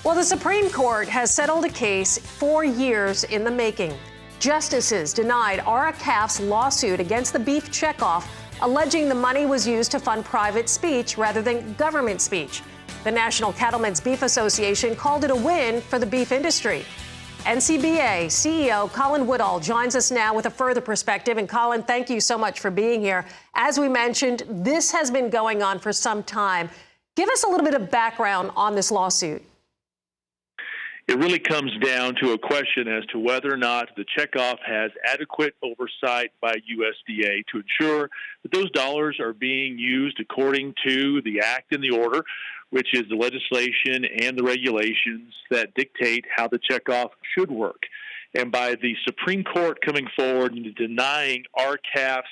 Well, the Supreme Court has settled a case 4 years in the making. Justices denied RFD's lawsuit against the beef checkoff, alleging the money was used to fund private speech rather than government speech. The National Cattlemen's Beef Association called it a win for the beef industry. NCBA CEO Colin Woodall joins us now with a further perspective. And Colin, thank you so much for being here. As we mentioned, this has been going on for some time. Give us a little bit of background on this lawsuit. It really comes down to a question as to whether or not the checkoff has adequate oversight by USDA to ensure that those dollars are being used according to the act and the order, which is the legislation and the regulations that dictate how the checkoff should work. And by the Supreme Court coming forward and denying RCAF's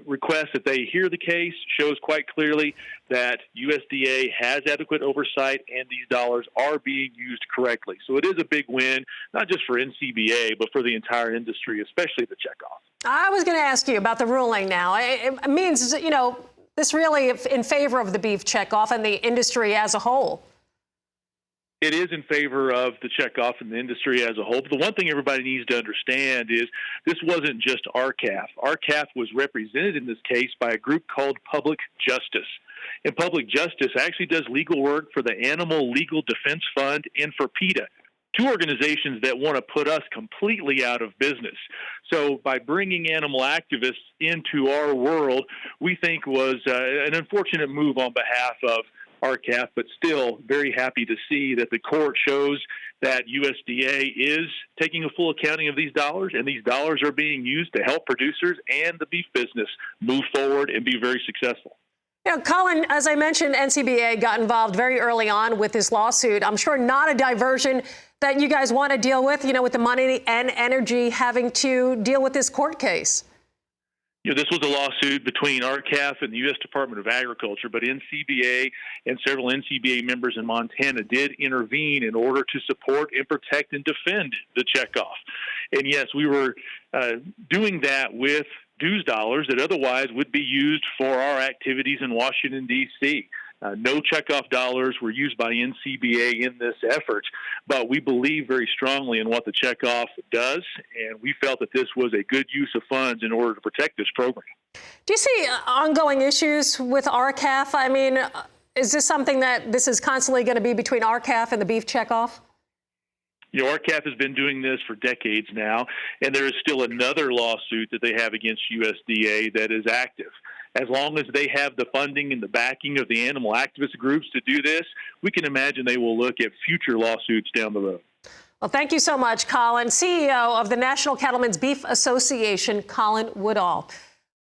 request that they hear the case shows quite clearly that USDA has adequate oversight and these dollars are being used correctly. So it is a big win, not just for NCBA, but for the entire industry, especially the checkoff. I was going to ask you about the ruling now. It means, this really in favor of the beef checkoff and the industry as a whole. It is in favor of the checkoff in the industry as a whole. But the one thing everybody needs to understand is this wasn't just RCAF. RCAF was represented in this case by a group called Public Justice. And Public Justice actually does legal work for the Animal Legal Defense Fund and for PETA, two organizations that want to put us completely out of business. So by bringing animal activists into our world, we think was an unfortunate move on behalf of RCAF, but still very happy to see that the court shows that USDA is taking a full accounting of these dollars, and these dollars are being used to help producers and the beef business move forward and be very successful. Colin, as I mentioned, NCBA got involved very early on with this lawsuit. I'm sure not a diversion that you guys want to deal with, with the money and energy having to deal with this court case. This was a lawsuit between RCAF and the U.S. Department of Agriculture, but NCBA and several NCBA members in Montana did intervene in order to support and protect and defend the checkoff. And yes, we were doing that with dues dollars that otherwise would be used for our activities in Washington, D.C. No checkoff dollars were used by NCBA in this effort, but we believe very strongly in what the checkoff does, and we felt that this was a good use of funds in order to protect this program. Do you see ongoing issues with RCAF? I mean, is this something that this is constantly going to be between RCAF and the beef checkoff? RCAF has been doing this for decades now, and there is still another lawsuit that they have against USDA that is active. As long as they have the funding and the backing of the animal activist groups to do this, we can imagine they will look at future lawsuits down the road. Well, thank you so much, Colin. CEO of the National Cattlemen's Beef Association, Colin Woodall.